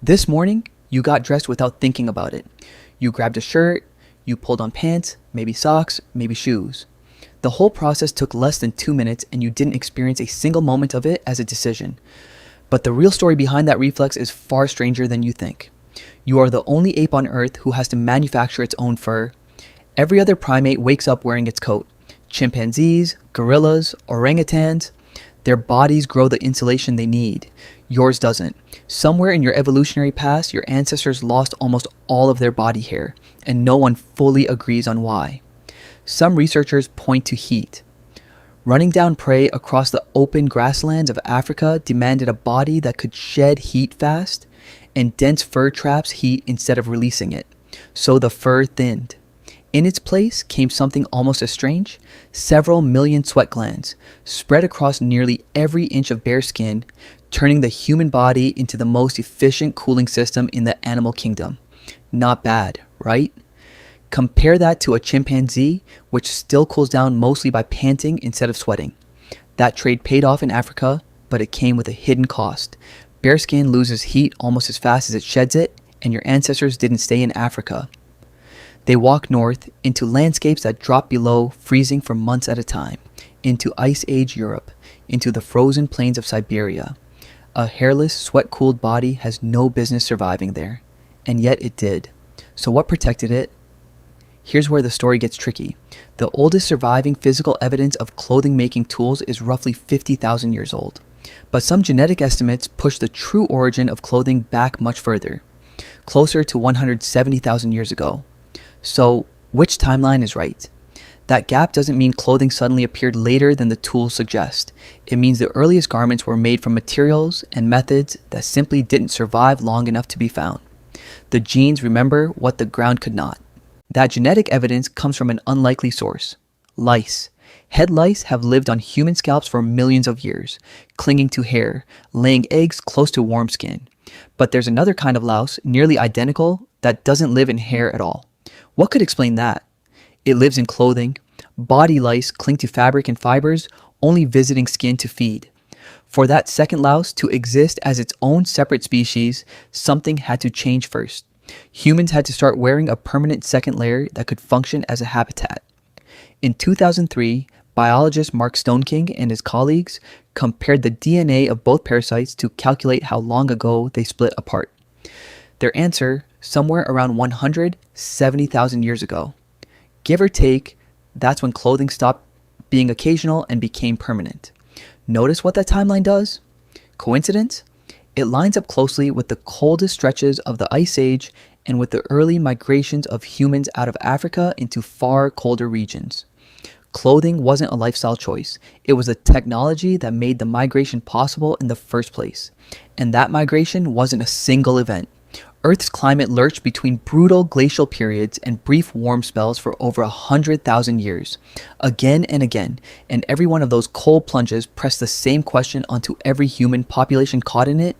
This morning, you got dressed without thinking about it. You grabbed a shirt, you pulled on pants, maybe socks, maybe shoes. The whole process took less than 2 minutes and you didn't experience a single moment of it as a decision. But the real story behind that reflex is far stranger than you think. You are the only ape on Earth who has to manufacture its own fur. Every other primate wakes up wearing its coat. Chimpanzees, gorillas, orangutans, their bodies grow the insulation they need. Yours doesn't. Somewhere in your evolutionary past, your ancestors lost almost all of their body hair, and no one fully agrees on why. Some researchers point to heat. Running down prey across the open grasslands of Africa demanded a body that could shed heat fast, and dense fur traps heat instead of releasing it. So the fur thinned. In its place came something almost as strange: several million sweat glands, spread across nearly every inch of bare skin, turning the human body into the most efficient cooling system in the animal kingdom. Not bad, right? Compare that to a chimpanzee, which still cools down mostly by panting instead of sweating. That trade paid off in Africa, but it came with a hidden cost. Bare skin loses heat almost as fast as it sheds it, and your ancestors didn't stay in Africa. They walked north into landscapes that dropped below freezing for months at a time, into Ice Age Europe, into the frozen plains of Siberia. A hairless, sweat-cooled body has no business surviving there, and yet it did. So what protected it? Here's where the story gets tricky. The oldest surviving physical evidence of clothing-making tools is roughly 50,000 years old. But some genetic estimates push the true origin of clothing back much further, closer to 170,000 years ago. So, which timeline is right? That gap doesn't mean clothing suddenly appeared later than the tools suggest. It means the earliest garments were made from materials and methods that simply didn't survive long enough to be found. The genes remember what the ground could not. That genetic evidence comes from an unlikely source: lice. Head lice have lived on human scalps for millions of years, clinging to hair, laying eggs close to warm skin. But there's another kind of louse, nearly identical, that doesn't live in hair at all. What could explain that? It lives in clothing. Body lice cling to fabric and fibers, only visiting skin to feed. For that second louse to exist as its own separate species, something had to change first. Humans had to start wearing a permanent second layer that could function as a habitat. In 2003, biologist Mark Stoneking and his colleagues compared the DNA of both parasites to calculate how long ago they split apart. Their answer: somewhere around 170,000 years ago. Give or take, that's when clothing stopped being occasional and became permanent. Notice what that timeline does? Coincidence? It lines up closely with the coldest stretches of the Ice Age and with the early migrations of humans out of Africa into far colder regions. Clothing wasn't a lifestyle choice. It was the technology that made the migration possible in the first place. And that migration wasn't a single event. Earth's climate lurched between brutal glacial periods and brief warm spells for over 100,000 years, again and again, and every one of those cold plunges pressed the same question onto every human population caught in it: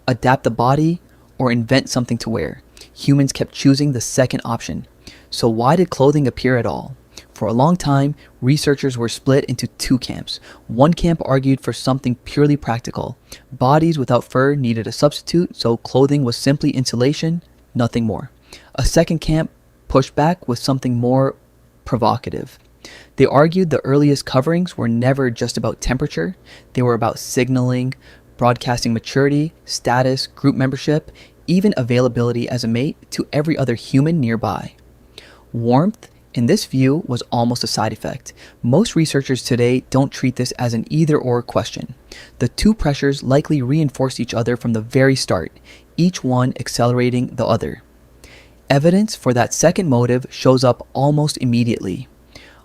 adapt the body or invent something to wear. Humans kept choosing the second option. So why did clothing appear at all? For a long time, researchers were split into two camps. One camp argued for something purely practical. Bodies without fur needed a substitute, so clothing was simply insulation, nothing more. A second camp pushed back with something more provocative. They argued the earliest coverings were never just about temperature. They were about signaling, broadcasting maturity, status, group membership, even availability as a mate to every other human nearby. Warmth, in this view, was almost a side effect. Most researchers today don't treat this as an either-or question. The two pressures likely reinforced each other from the very start, each one accelerating the other. Evidence for that second motive shows up almost immediately.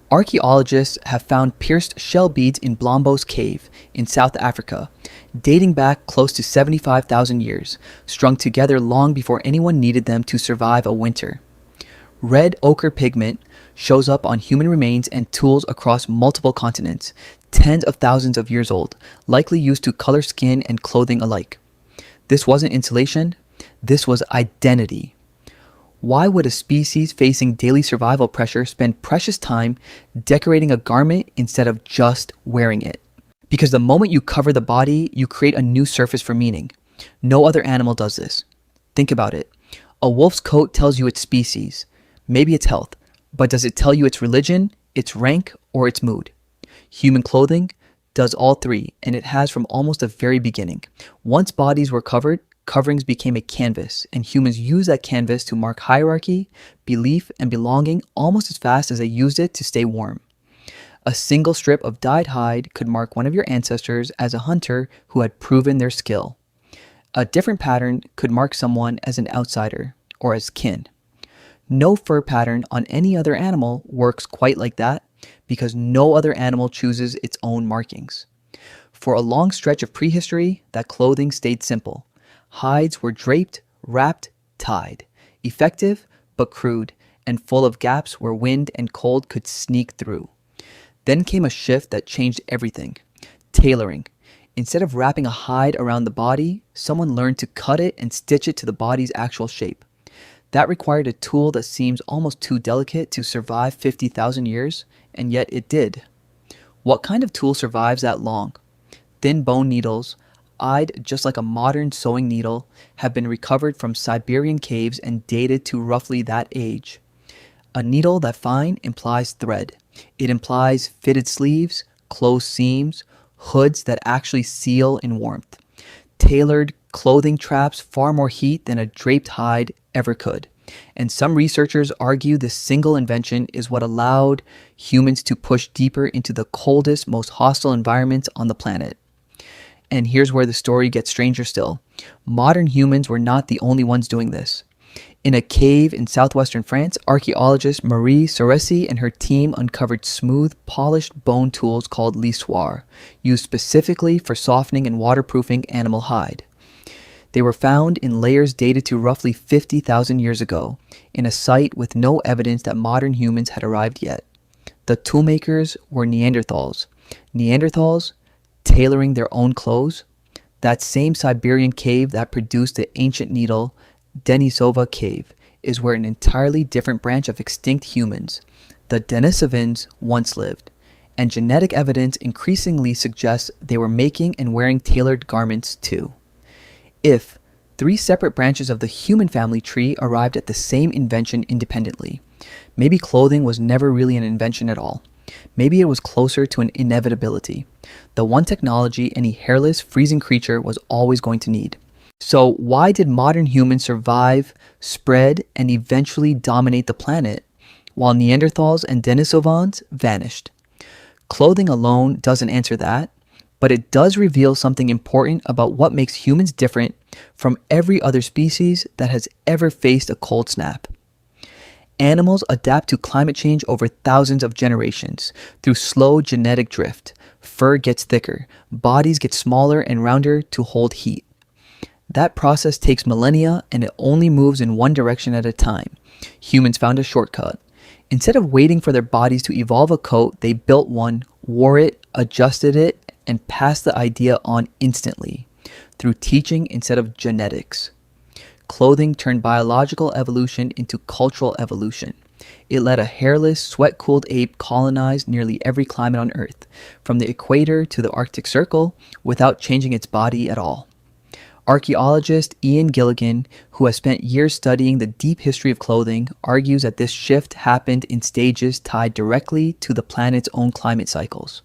Archaeologists have found pierced shell beads in Blombos Cave in South Africa, dating back close to 75,000 years, strung together long before anyone needed them to survive a winter. Red ochre pigment shows up on human remains and tools across multiple continents, tens of thousands of years old, likely used to color skin and clothing alike. This wasn't insulation, this was identity. Why would a species facing daily survival pressure spend precious time decorating a garment instead of just wearing it? Because the moment you cover the body, you create a new surface for meaning. No other animal does this. Think about it. A wolf's coat tells you its species, maybe its health, but does it tell you its religion, its rank, or its mood? Human clothing does all three, and it has from almost the very beginning. Once bodies were covered, coverings became a canvas, and humans used that canvas to mark hierarchy, belief, and belonging almost as fast as they used it to stay warm. A single strip of dyed hide could mark one of your ancestors as a hunter who had proven their skill. A different pattern could mark someone as an outsider or as kin. No fur pattern on any other animal works quite like that because no other animal chooses its own markings. For a long stretch of prehistory, that clothing stayed simple. Hides were draped, wrapped, tied. Effective, but crude, and full of gaps where wind and cold could sneak through. Then came a shift that changed everything. Tailoring. Instead of wrapping a hide around the body, someone learned to cut it and stitch it to the body's actual shape. That required a tool that seems almost too delicate to survive 50,000 years, and yet it did. What kind of tool survives that long? Thin bone needles, eyed just like a modern sewing needle, have been recovered from Siberian caves and dated to roughly that age. A needle that fine implies thread. It implies fitted sleeves, closed seams, hoods that actually seal in warmth. Tailored clothing traps far more heat than a draped hide ever could. And some researchers argue this single invention is what allowed humans to push deeper into the coldest, most hostile environments on the planet. And here's where the story gets stranger still. Modern humans were not the only ones doing this. In a cave in southwestern France, archaeologist Marie Soresi and her team uncovered smooth, polished bone tools called lissoirs, used specifically for softening and waterproofing animal hide. They were found in layers dated to roughly 50,000 years ago, in a site with no evidence that modern humans had arrived yet. The toolmakers were Neanderthals. Neanderthals tailoring their own clothes. That same Siberian cave that produced the ancient needle, Denisova cave, is where an entirely different branch of extinct humans, the Denisovans, once lived, and genetic evidence increasingly suggests they were making and wearing tailored garments too. If three separate branches of the human family tree arrived at the same invention independently, maybe clothing was never really an invention at all. Maybe it was closer to an inevitability, the one technology any hairless, freezing creature was always going to need. So why did modern humans survive, spread, and eventually dominate the planet, while Neanderthals and Denisovans vanished? Clothing alone doesn't answer that, but it does reveal something important about what makes humans different from every other species that has ever faced a cold snap. Animals adapt to climate change over thousands of generations through slow genetic drift. Fur gets thicker, bodies get smaller and rounder to hold heat. That process takes millennia and it only moves in one direction at a time. Humans found a shortcut. Instead of waiting for their bodies to evolve a coat, they built one, wore it, adjusted it, and passed the idea on instantly through teaching instead of genetics. Clothing turned biological evolution into cultural evolution. It let a hairless, sweat-cooled ape colonize nearly every climate on Earth, from the equator to the Arctic Circle, without changing its body at all. Archaeologist Ian Gilligan, who has spent years studying the deep history of clothing, argues that this shift happened in stages tied directly to the planet's own climate cycles.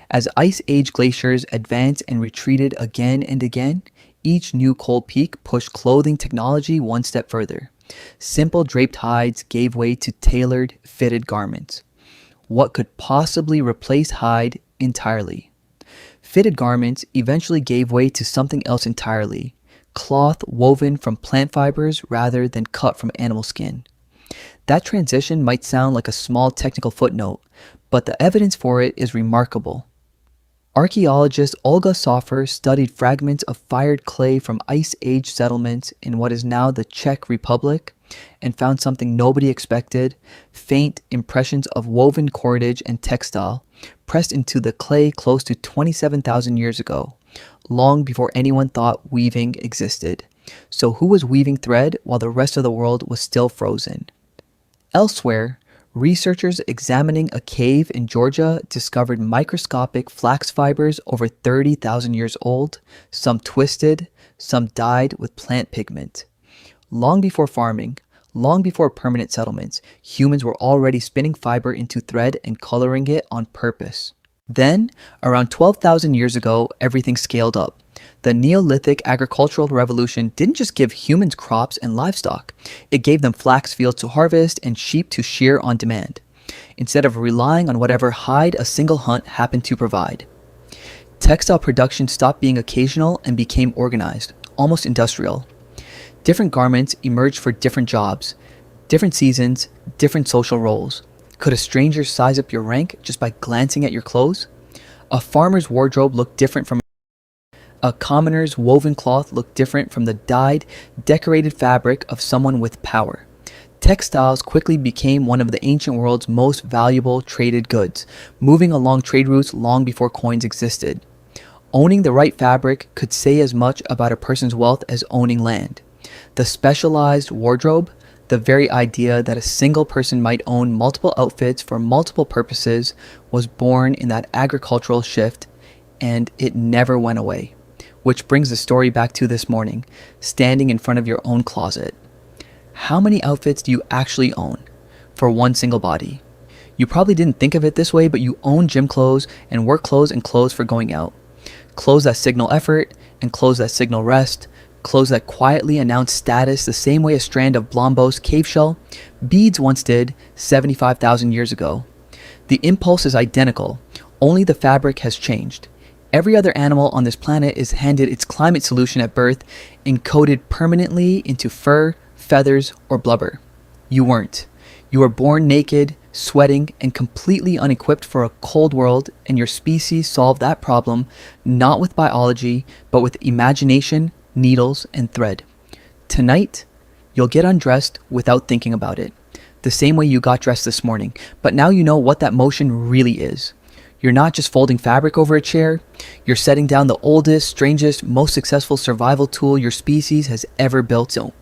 As ice age glaciers advanced and retreated again and again, each new cold peak pushed clothing technology one step further. Simple draped hides gave way to tailored, fitted garments. What could possibly replace hide entirely? Fitted garments eventually gave way to something else entirely, cloth woven from plant fibers rather than cut from animal skin. That transition might sound like a small technical footnote, but the evidence for it is remarkable. Archaeologist Olga Sofer studied fragments of fired clay from Ice Age settlements in what is now the Czech Republic and found something nobody expected: faint impressions of woven cordage and textile pressed into the clay close to 27,000 years ago, long before anyone thought weaving existed. So who was weaving thread while the rest of the world was still frozen? Elsewhere, researchers examining a cave in Georgia discovered microscopic flax fibers over 30,000 years old, some twisted, some dyed with plant pigment. Long before farming, long before permanent settlements, humans were already spinning fiber into thread and coloring it on purpose. Then, around 12,000 years ago, everything scaled up. The Neolithic agricultural revolution didn't just give humans crops and livestock, it gave them flax fields to harvest and sheep to shear on demand, instead of relying on whatever hide a single hunt happened to provide. Textile production stopped being occasional and became organized, almost industrial. Different garments emerged for different jobs, different seasons, different social roles. Could a stranger size up your rank just by glancing at your clothes? A farmer's wardrobe looked different from a commoner's woven cloth looked different from the dyed, decorated fabric of someone with power. Textiles quickly became one of the ancient world's most valuable traded goods, moving along trade routes long before coins existed. Owning the right fabric could say as much about a person's wealth as owning land. The specialized wardrobe, the very idea that a single person might own multiple outfits for multiple purposes, was born in that agricultural shift, and it never went away. Which brings the story back to this morning, standing in front of your own closet. How many outfits do you actually own for one single body? You probably didn't think of it this way, but you own gym clothes and work clothes and clothes for going out. Clothes that signal effort and clothes that signal rest. Clothes that quietly announce status the same way a strand of Blombos cave shell beads once did 75,000 years ago. The impulse is identical, only the fabric has changed. Every other animal on this planet is handed its climate solution at birth, encoded permanently into fur, feathers, or blubber. You weren't. You were born naked, sweating, and completely unequipped for a cold world, and your species solved that problem not with biology, but with imagination, needles, and thread. Tonight, you'll get undressed without thinking about it, the same way you got dressed this morning, but now you know what that motion really is. You're not just folding fabric over a chair, you're setting down the oldest, strangest, most successful survival tool your species has ever built. So